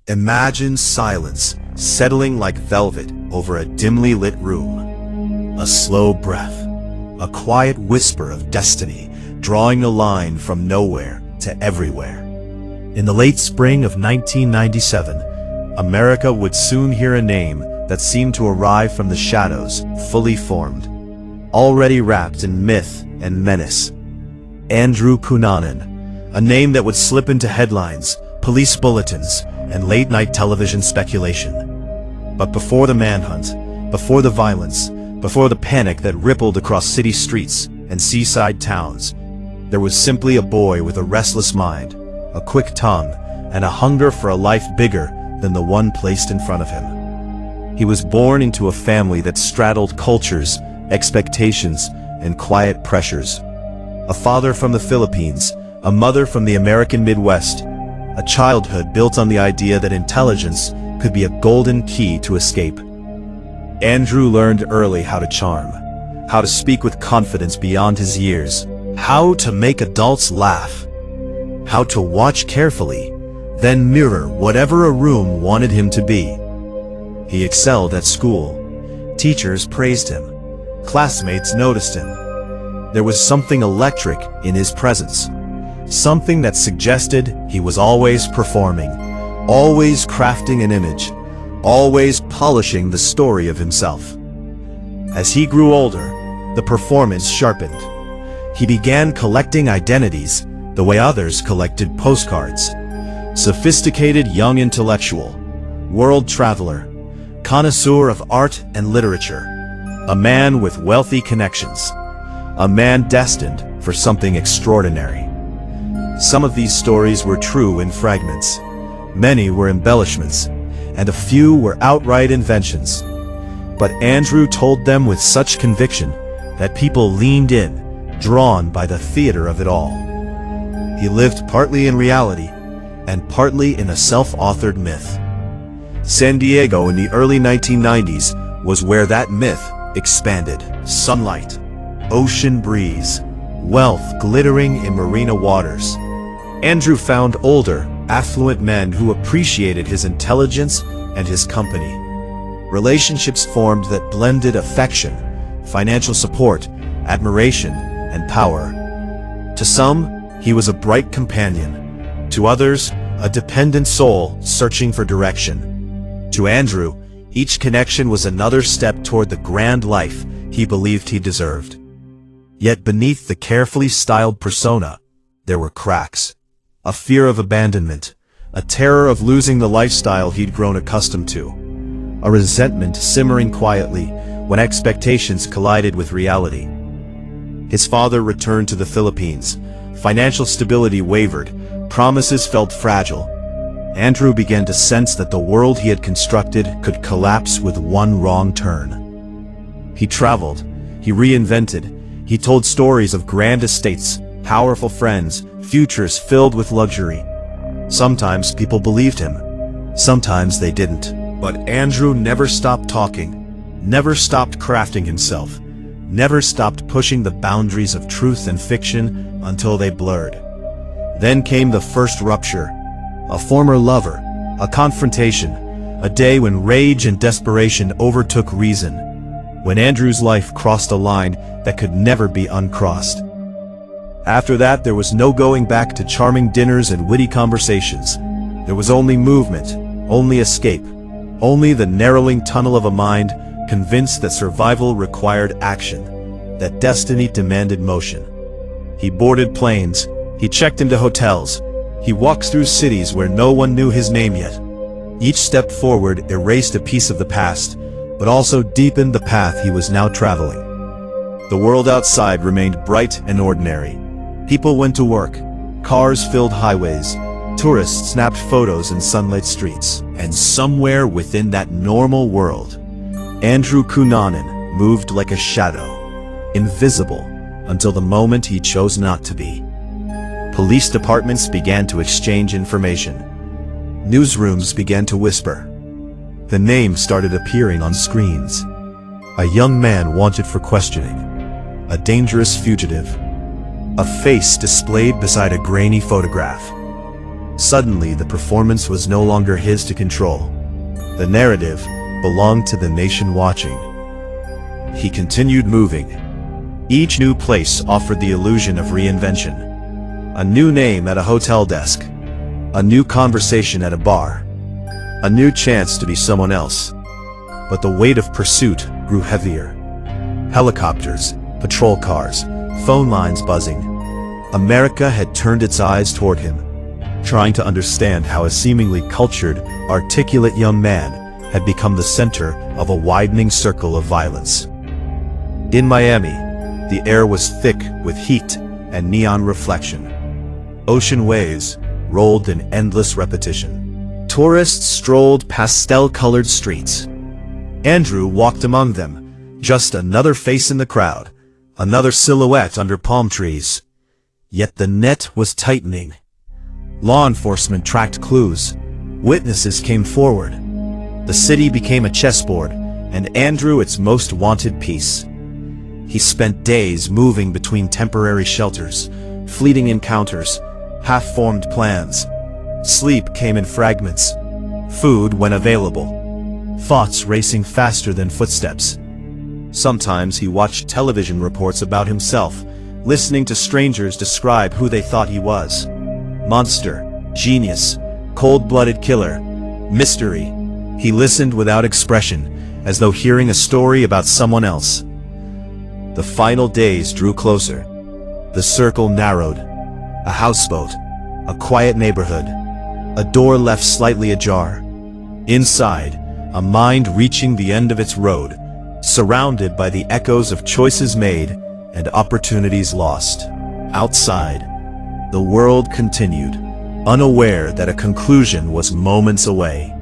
Imagine silence settling like velvet over a dimly lit room. A slow breath, a quiet whisper of destiny drawing a line from nowhere to everywhere. In the late spring of 1997, America would soon hear a name that seemed to arrive from the shadows, fully formed, already wrapped in myth and menace. Andrew Cunanan, a name that would slip into headlines, police bulletins, and late-night television speculation. But before the manhunt, before the violence, before the panic that rippled across city streets and seaside towns, there was simply a boy with a restless mind, a quick tongue, and a hunger for a life bigger than the one placed in front of him. He was born into a family that straddled cultures, expectations, and quiet pressures. A father from the Philippines, a mother from the American Midwest, a childhood built on the idea that intelligence could be a golden key to escape. Andrew learned early how to charm, how to speak with confidence beyond his years, how to make adults laugh, how to watch carefully, then mirror whatever a room wanted him to be. He excelled at school. Teachers praised him. Classmates noticed him. There was something electric in his presence. Something that suggested he was always performing, always crafting an image, always polishing the story of himself. As he grew older, the performance sharpened. He began collecting identities the way others collected postcards. Sophisticated young intellectual, world traveler, connoisseur of art and literature, a man with wealthy connections, a man destined for something extraordinary. Some of these stories were true in fragments, many were embellishments, and a few were outright inventions. But Andrew told them with such conviction that people leaned in, drawn by the theater of it all. He lived partly in reality, and partly in a self-authored myth. San Diego in the early 1990s was where that myth expanded. Sunlight, ocean breeze, wealth glittering in marina waters. Andrew found older, affluent men who appreciated his intelligence and his company. Relationships formed that blended affection, financial support, admiration, and power. To some, he was a bright companion. To others, a dependent soul searching for direction. To Andrew, each connection was another step toward the grand life he believed he deserved. Yet beneath the carefully styled persona, there were cracks. A fear of abandonment, a terror of losing the lifestyle he'd grown accustomed to, a resentment simmering quietly when expectations collided with reality. His father returned to the Philippines. Financial stability wavered, promises felt fragile. Andrew began to sense that the world he had constructed could collapse with one wrong turn. He traveled, he reinvented, he told stories of grand estates, powerful friends, futures filled with luxury. Sometimes people believed him, sometimes they didn't. But Andrew never stopped talking, never stopped crafting himself, never stopped pushing the boundaries of truth and fiction until they blurred. Then came the first rupture, a former lover, a confrontation, a day when rage and desperation overtook reason, when Andrew's life crossed a line that could never be uncrossed. After that, there was no going back to charming dinners and witty conversations. There was only movement, only escape, only the narrowing tunnel of a mind convinced that survival required action, that destiny demanded motion. He boarded planes, he checked into hotels, he walked through cities where no one knew his name yet. Each step forward erased a piece of the past, but also deepened the path he was now traveling. The world outside remained bright and ordinary. People went to work, cars filled highways, tourists snapped photos in sunlit streets. And somewhere within that normal world, Andrew Cunanan moved like a shadow, invisible until the moment he chose not to be. Police departments began to exchange information. Newsrooms began to whisper. The name started appearing on screens. A young man wanted for questioning. A dangerous fugitive. A face displayed beside a grainy photograph. Suddenly, the performance was no longer his to control. The narrative belonged to the nation watching. He continued moving. Each new place offered the illusion of reinvention. A new name at a hotel desk. A new conversation at a bar. A new chance to be someone else. But the weight of pursuit grew heavier. Helicopters, patrol cars, phone lines buzzing. America had turned its eyes toward him, trying to understand how a seemingly cultured, articulate young man had become the center of a widening circle of violence. In Miami, the air was thick with heat and neon reflection. Ocean waves rolled in endless repetition. Tourists strolled pastel-colored streets. Andrew walked among them, just another face in the crowd, another silhouette under palm trees. Yet the net was tightening. Law enforcement tracked clues. Witnesses came forward. The city became a chessboard, and Andrew its most wanted piece. He spent days moving between temporary shelters, fleeting encounters, half-formed plans. Sleep came in fragments. Food when available. Thoughts racing faster than footsteps. Sometimes he watched television reports about himself, listening to strangers describe who they thought he was. Monster, genius, cold-blooded killer, mystery. He listened without expression, as though hearing a story about someone else. The final days drew closer. The circle narrowed. A houseboat, a quiet neighborhood, a door left slightly ajar. Inside, a mind reaching the end of its road, surrounded by the echoes of choices made and opportunities lost. Outside, the world continued, unaware that a conclusion was moments away.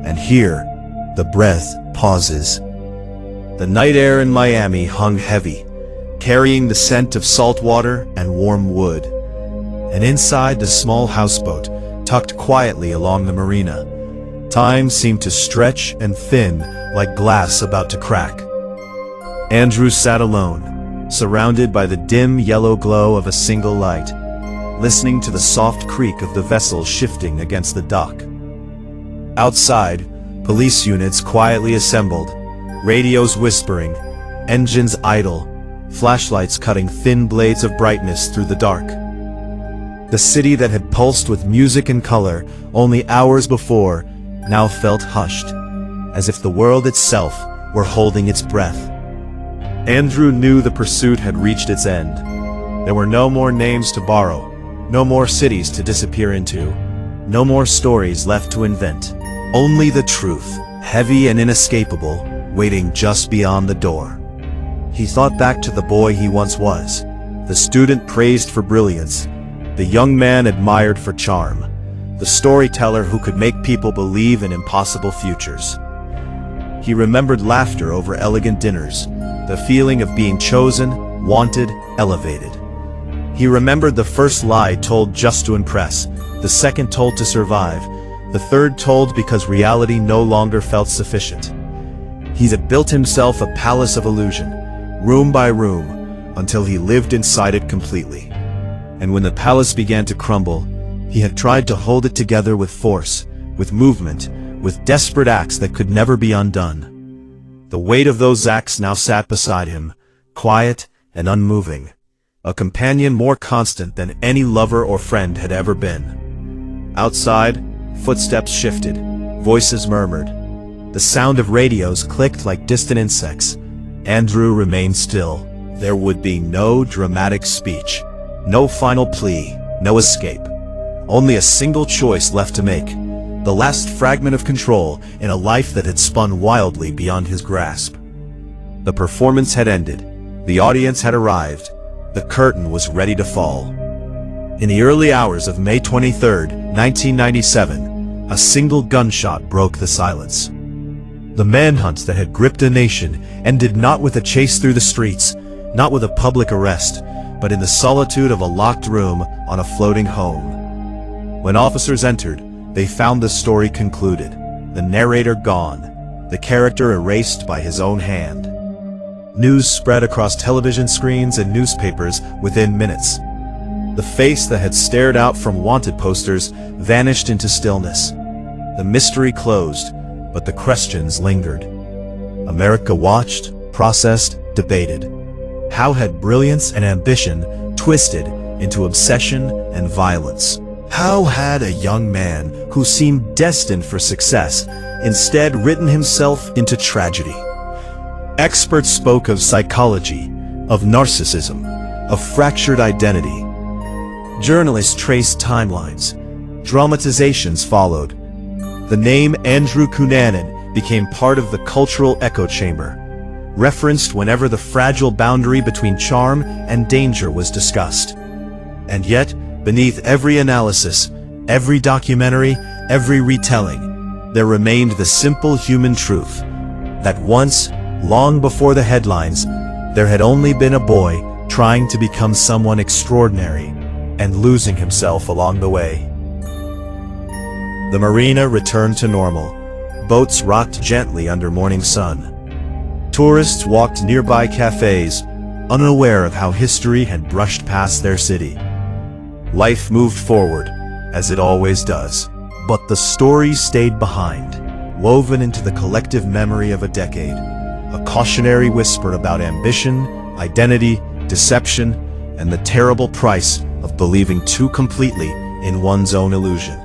And here, the breath pauses. The night air in Miami hung heavy, carrying the scent of salt water and warm wood. And inside the small houseboat, tucked quietly along the marina, time seemed to stretch and thin like glass about to crack. Andrew sat alone, surrounded by the dim yellow glow of a single light, listening to the soft creak of the vessel shifting against the dock. Outside, police units quietly assembled, radios whispering, engines idle, flashlights cutting thin blades of brightness through the dark. The city that had pulsed with music and color only hours before now felt hushed, as if the world itself were holding its breath. Andrew knew the pursuit had reached its end. There were no more names to borrow, no more cities to disappear into, no more stories left to invent. Only the truth, heavy and inescapable, waiting just beyond the door. He thought back to the boy he once was, the student praised for brilliance, the young man admired for charm, the storyteller who could make people believe in impossible futures. He remembered laughter over elegant dinners, the feeling of being chosen, wanted, elevated. He remembered the first lie told just to impress, the second told to survive, the third told because reality no longer felt sufficient. He had built himself a palace of illusion, room by room, until he lived inside it completely. And when the palace began to crumble, he had tried to hold it together with force, with movement, with desperate acts that could never be undone. The weight of those acts now sat beside him, quiet and unmoving, a companion more constant than any lover or friend had ever been. Outside, footsteps shifted, voices murmured. The sound of radios clicked like distant insects. Andrew remained still. There would be no dramatic speech, no final plea, no escape. Only a single choice left to make, the last fragment of control in a life that had spun wildly beyond his grasp. The performance had ended. The audience had arrived. The curtain was ready to fall. In the early hours of May 23, 1997, a single gunshot broke the silence. The manhunt that had gripped a nation ended not with a chase through the streets, not with a public arrest, but in the solitude of a locked room on a floating home. When officers entered, they found the story concluded, the narrator gone, the character erased by his own hand. News spread across television screens and newspapers within minutes. The face that had stared out from wanted posters vanished into stillness. The mystery closed, but the questions lingered. America watched, processed, debated. How had brilliance and ambition twisted into obsession and violence? How had a young man who seemed destined for success instead written himself into tragedy? Experts spoke of psychology, of narcissism, of fractured identity. Journalists traced timelines. Dramatizations followed. The name Andrew Cunanan became part of the cultural echo chamber, referenced whenever the fragile boundary between charm and danger was discussed. And yet, beneath every analysis, every documentary, every retelling, there remained the simple human truth that once, long before the headlines, there had only been a boy trying to become someone extraordinary and losing himself along the way. The marina returned to normal. Boats rocked gently under morning sun. Tourists walked nearby cafes, unaware of how history had brushed past their city. Life moved forward, as it always does. But the stories stayed behind, woven into the collective memory of a decade. A cautionary whisper about ambition, identity, deception, and the terrible price of believing too completely in one's own illusion.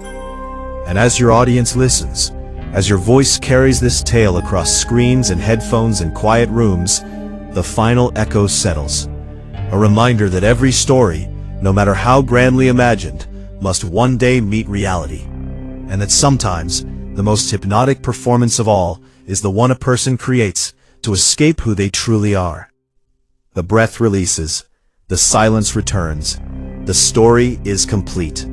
And as your audience listens, as your voice carries this tale across screens and headphones in quiet rooms, the final echo settles. A reminder that every story, no matter how grandly imagined, must one day meet reality. And that sometimes, the most hypnotic performance of all is the one a person creates to escape who they truly are. The breath releases, the silence returns, the story is complete.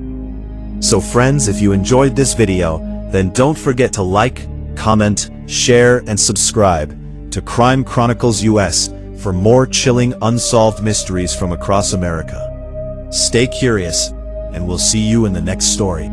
So friends, if you enjoyed this video, then don't forget to like, comment, share, and subscribe to Crime Chronicles US for more chilling unsolved mysteries from across America. Stay curious, and we'll see you in the next story.